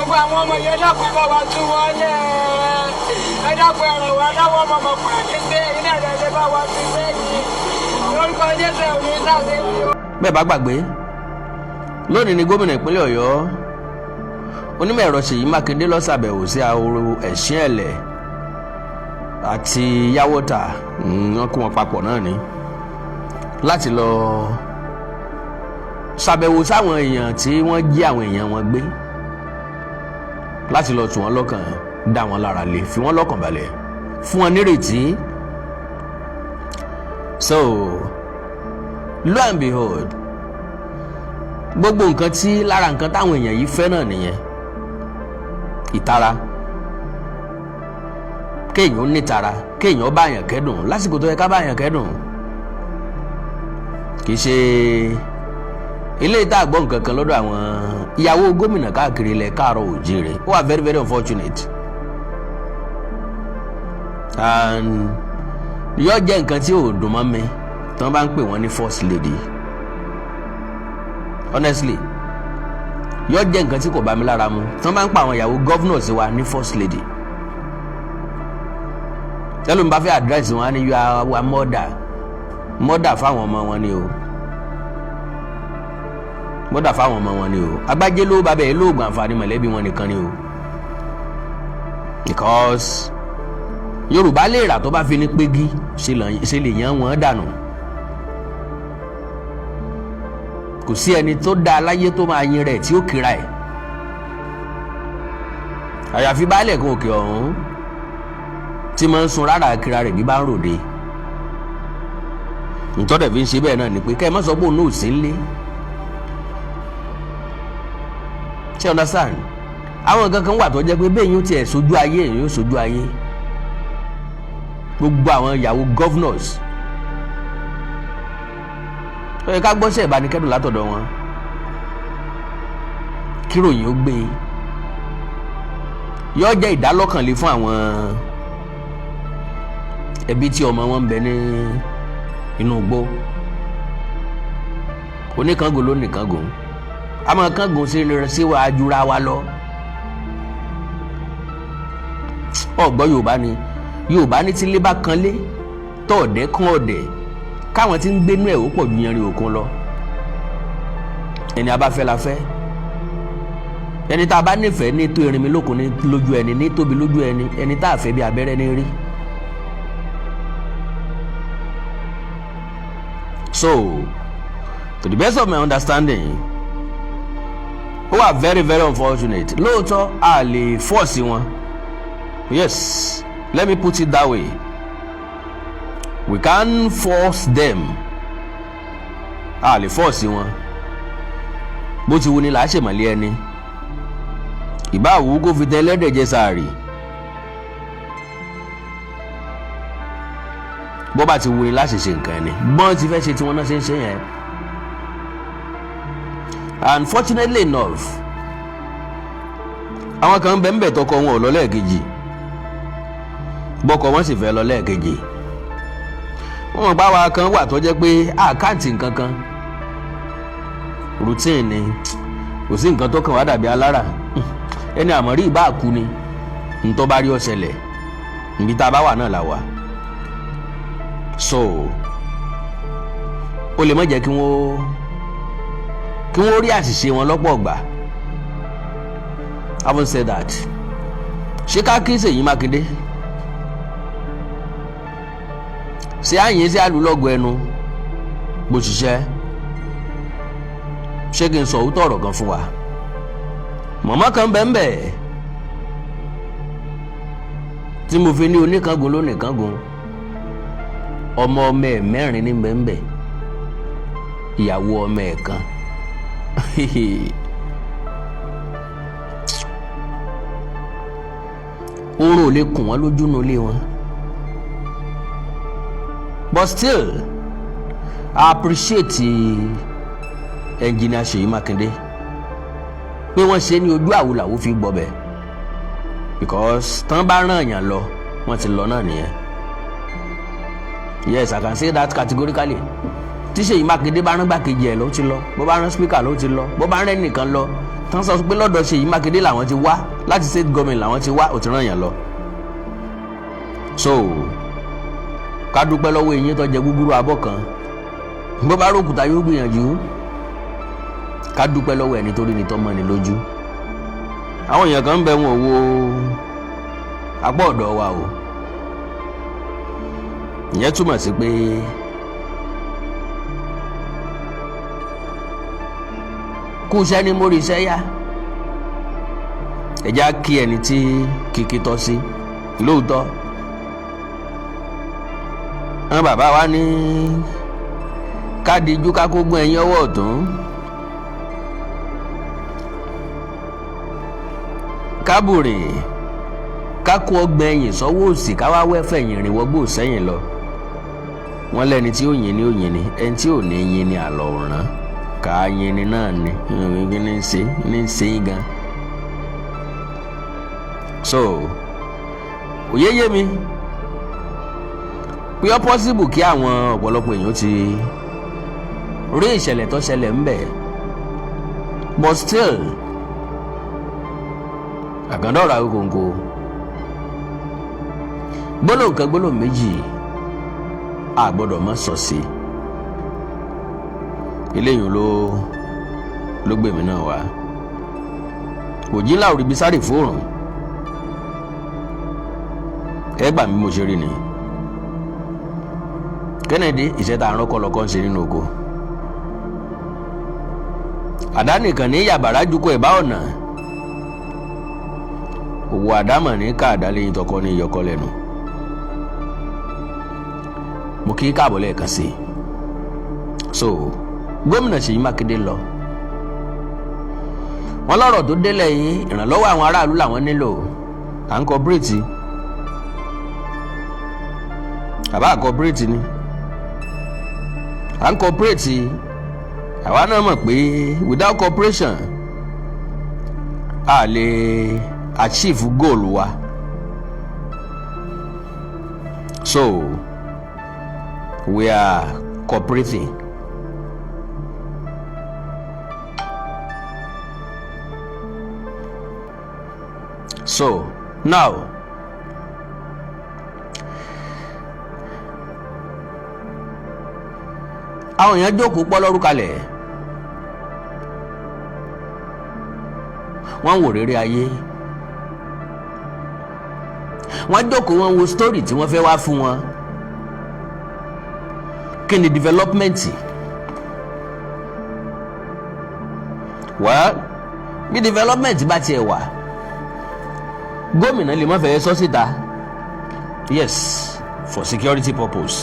gbogbo àwọn ọmọ yẹn dàpọ̀ bá wa tún wọ́n lẹ̀ ẹ dàpọ̀ ẹ̀rọ wa dáwọ́ ọmọ pàdé pé iná ìrẹ̀lẹ̀ bá wa tún sẹ́yìn lórúkọ Jésù òní sáfẹ́ yìí. bẹ́ẹ̀ bá gbàgbé lónìí ni gómìnà ìpínlẹ̀ Ọ̀yọ́ onímọ̀ ẹ̀rọ Ṣèyí Mákindé lọ ṣàbẹ̀wò sí ahoro ẹ̀sìn ẹ̀lẹ̀ àti yáwótà wọn kó wọn papọ̀ náà ni láti lọ ṣàbẹ̀wò sáwọn èèyàn tí wọ́n jí àwọn èèyàn wọn gbé láti lọ tù wọ́n lọ́kàn dá wọn lára lé fi wọ́n lọ́kàn balẹ̀ fún wọn nírètí. So lo and behold gbogbo nǹkan tí lára nǹkan táwọn èèyàn yìí fẹ́ náà nìyẹn ìtara kéèyàn ó nítara kéèyàn ó báyàn kẹ́dùn lásìkò tó yẹ ká báyàn kẹ́dùn kì í ṣe ilé ìta àgbọ̀ nǹkan kan lọ́dọ̀ àwọn ìyàwó gómìnà káàkiri ilẹ̀ káàárọ̀ òjíire ó wà very very unfortunate and yóò jẹ́ nǹkan tí ò dùn mọ́ mi tí wọ́n bá ń pè wọ́n ní first lady honestly yóò jẹ́ nǹkan tí kò bá mi lára mu tí wọ́n bá ń pa àwọn ìyàwó governors wa ní first lady tẹ́lẹ̀ mi bá fẹ́ address wọn á ní yóò wá mọ́dà fáwọn ọmọ wọn ni o mọ́dà fáwọn ọmọ wọn ni o agbájé ló bá bẹ́ẹ̀ lóògùn àǹfààní mọ̀lẹ́bí wọn nìkan ni o because Yorùbá lè rà tó bá fi ní pégi ṣe lè yàn wọ́n dànù kò sí ẹni tó dá aláyé tó máa yin rẹ̀ tí ó kíra ẹ̀ àyàfi baálẹ̀ kan òkè ọ̀hún tí máa ń sun rárá kíra rẹ̀ bí bá ń ròde ntọ́dẹ̀ fi ń ṣe bẹ́ẹ̀ náà ni pé kẹ́ ẹ má sọ pé òun náà ò sí nílé ṣé understand àwọn nǹkan kan wà tó jẹ́ pé bẹ́ẹ̀ yóò tiẹ̀ sojú ayé èèyàn yóò sojú ayé gbogbo àwọn ìyàwó governors ó yẹ ká gbọ́sẹ̀ ìbánikẹ́dùn látọ̀dọ̀ wọn kíròyìn ó gbé yóò jẹ́ ìdálọ́kànlé fún àwọn ẹbí tí ọmọ wọn ń bẹ ní inú igbó oníkangò ló nìkangò àmọ́ kangò sí wa ajura wa lọ ọgbọ́ Yorùbá ní tí ilé bá kan lé tọ́ ọ̀dẹ́ kan ọ̀dẹ́ káwọn tí ń gbénú ẹ̀ ó pọ̀ ju yanrìn òkun lọ ẹni abáfẹ́ la fẹ́ ẹni tá a bá nífẹ̀ẹ́ ní tó irin mi lókun ní lójú ẹni ní tóbi lójú ẹni ẹni tá a fẹ́ bí abẹ́rẹ́ ní rí. So to the best of my understanding ó wà very very unfortunate lóòótọ́ a lè force wọn yes let me put it that way we can't force them a lè force wọn bó ti wù ní là á ṣèmọ̀lé ẹni ìbá àwù kó fi tẹ ẹlẹ́dẹ̀ jẹ sàárì bó bá ti wù ní láti ṣe nǹkan ẹni bọ́n ti fẹ́ ṣe tí wọ́n náà ṣe ń ṣe yẹn unfortunately enough àwọn kan bẹ́ẹ̀ ń bẹ̀ tọkọ wọn ò lọ lẹ́ẹ̀kejì bọ́kọ wọn sì fẹ́ lọ lẹ́ẹ̀kejì wọ́n mọ̀ páwa kan wà tó jẹ́ pé àkáǹtì nǹkan kan routine ni kò sí nǹkan tó kàn wá dàbí alára ẹni àmọ́rí ìbá àkú ni ntọ́ bá rí ó ṣẹlẹ̀ níbi tá a bá wà náà là wà so ó lè má jẹ́ kí wọ́n rí àṣìṣe wọn lọ́pọ̀ ọgbà having said that ṣé ká kí Ṣèyí Mákindé ṣé àyìn sí àlùlọ́gọ̀ ẹnu bó ṣiṣẹ́ ṣé kí n sọ òótọ́ ọ̀rọ̀ kan fún wa mọ̀mọ́ kan bẹ́ẹ̀ tí mo fi ní oníkangun lónìkangun ọmọ ẹ̀ mẹ́rin ní bẹ́ẹ̀ ìyàwó ọmọ ẹ̀ kan oorun ò lè kùn wọ́n lójú nù lé wọn but still I appreciate engineer Ṣèyí Mákindé pé wọ́n ṣe ní ojú àwòlàwò fi gbọ́bẹ̀ because tán bá ràn yàn lọ wọ́n ti lọ náà nìyẹn yes I can say that categorically tí Ṣèyí Mákindé bá rán gbàkejì ẹ̀ ló ti lọ bó bá rán speaker ló ti lọ bó bá rán ẹnìkan lọ tán sọ pé lọ́dọ̀ Ṣèyí Mákindé làwọn ti wá láti state government làwọn ti wá ò ti ràn yàn lọ. So ká dúpẹ́ lọ́wọ́ eyín tó jẹ gúgúrú abọ́ kan bó bá rókùtà yóò gbìyànjú. Ká dúpẹ́ lọ́wọ́ ẹni tó rí ni tó mọ́ ni lójú. Àwọn èèyàn kan ń bẹ wọn wo apá ọ̀dọ̀ wa o. Ìyẹn túmọ̀ sí pé kú iṣẹ́ ní mórí iṣẹ́ yá. Ẹ já kí ẹni tí kìkì tọ́ sí lóòótọ́. Àwọn bàbá wa ní ká dijú ká kó gbọ́n ẹ̀yìn ọwọ́ ọ̀tún. Ká bùrìn ká kó ọgbọ́n ẹ̀yìn sọ́wọ́ òsì ká wá wẹ́fẹ̀ yìn rìn wọ́gbó sẹ́yìn lọ. Wọ́n lẹ́ni tí ó yin ni ó yin ni, ẹni tí ò ní yin ni àlọ́ ọ̀ràn. Ká yin ni náà ni ní ṣe gan. So òye yé mi pé ó possible kí àwọn ọ̀pọ̀lọpọ̀ èèyàn ti rí ìṣẹ̀lẹ̀ tó ṣẹlẹ̀ ń bẹ̀, but still àgàndọ̀rọ̀ Awíkonko gbólóhùn kan gbólóhùn méjì a gbọ́dọ̀ má sọ sí eléyìí ló gbé mi náà wá. Òjìlá òrìbí sáré fóòrùn ẹ gbà mí mo ṣe rí ni. Kennedy ìṣẹ́ta àrùn kọlọ̀kọ́ ń ṣe nínú oko. Àdá nìkan ní yàbàrá jukọ̀ ẹ̀bá ọ̀nà. Òwò àdámọ̀ ní ká àdálẹ́yìn tọkọ ní ìyọkọ lẹ́nu. Mo kí káàbọ̀ lẹ́ẹ̀kan sí i. So gómìnà Ṣèyí Mákindé lọ. Wọ́n lọ́rọ̀ tó délẹ̀ yìí ìrànlọ́wọ́ àwọn aráàlú làwọn nílò. À ń kọ́pírètì. Àbá kọ́pírètì ni. À ń kọ́pírètì. Àwa náà mọ̀ pé without cooperation a lè achieve goal wa. So we are cooperating. So now àwọn èèyàn jókòó pọ́ lọ́rùn kalẹ̀ wọ́n wò rere ayé, wọ́n jókòó wọ́n wo story tí wọ́n fẹ́ wá fún wọn. Kí ni development? Well, bí development bá tiẹ̀ wà gómìnà lè má fẹ́ sọ síta. Yes, for security purpose.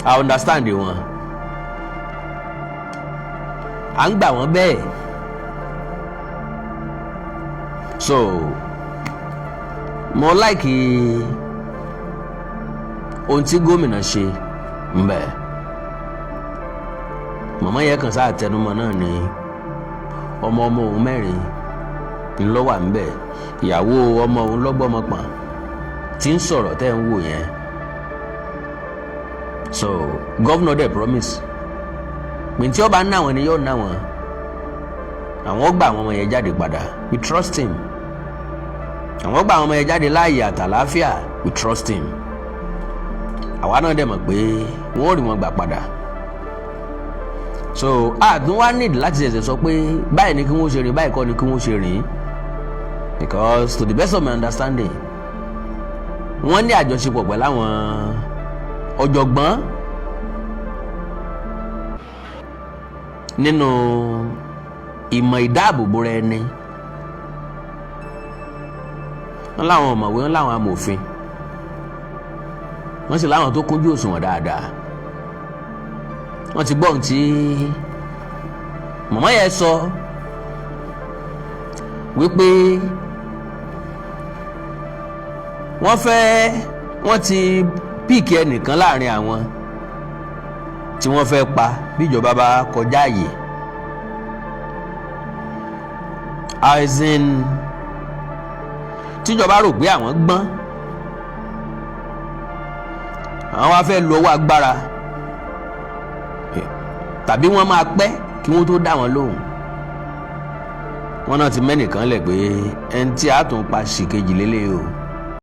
I understand wọn. À ń gbà wọ́n bẹ́ẹ̀. So mo like ohun tí gómìnà ṣe ń bẹ̀. Màmá yẹn kàn sáà tẹnumọ́ náà ni ọmọ òun 4 ńlọ wà ń bẹ̀. Ìyàwó ọmọ òun lọ́gbọ́mọ pọ̀n tí ń sọ̀rọ̀ tẹ́ ń wò yẹn. So governor dey promise pé tí ó bá ná wọn ni yóò ná wọn. Àwọn gbà àwọn ọmọ yẹn jáde padà, we trust him. Àwọn gbà àwọn ọmọ yẹn jáde láàyè àtàláfíà, we trust him. Àwa náà dẹ̀ mọ̀ pé wọ́n ò rí wọn gbà padà. So àdún wá need láti ṣẹ̀ṣẹ̀ sọ pé báyìí ni kí wọ́n ṣe rìn, báyìí kọ́ ni kí wọ́n ṣe rìn, because to the best of my understanding wọ́n ní àjọṣepọ̀ pẹ̀lú àwọn ọ̀jọ̀gbọ́n nínú ìmọ̀ ìdáàbòbò rẹ ni. Wọ́n láwọn ọ̀mọ̀wé, wọ́n láwọn amòfin, wọ́n sì láwọn tó kúnjú òṣùwọ̀n dáadáa. Wọ́n ti gbọ́ ohun tí màmá yẹn sọ wípé wọ́n ti píìkì ẹnìkan láàrin àwọn tí wọ́n fẹ́ pa bí ìjọba bá kọjá àyè. As in tíjọba rò pé àwọn gbọ́n, àwọn wá fẹ́ lo ọwọ́ agbára tàbí wọ́n máa pẹ́ kí wọ́n tó dá wọn lóhùn. wọ́n náà ti mẹ́nìkan lẹ̀ pé ẹni tí a tún pa ṣìkejì lélẹ̀ o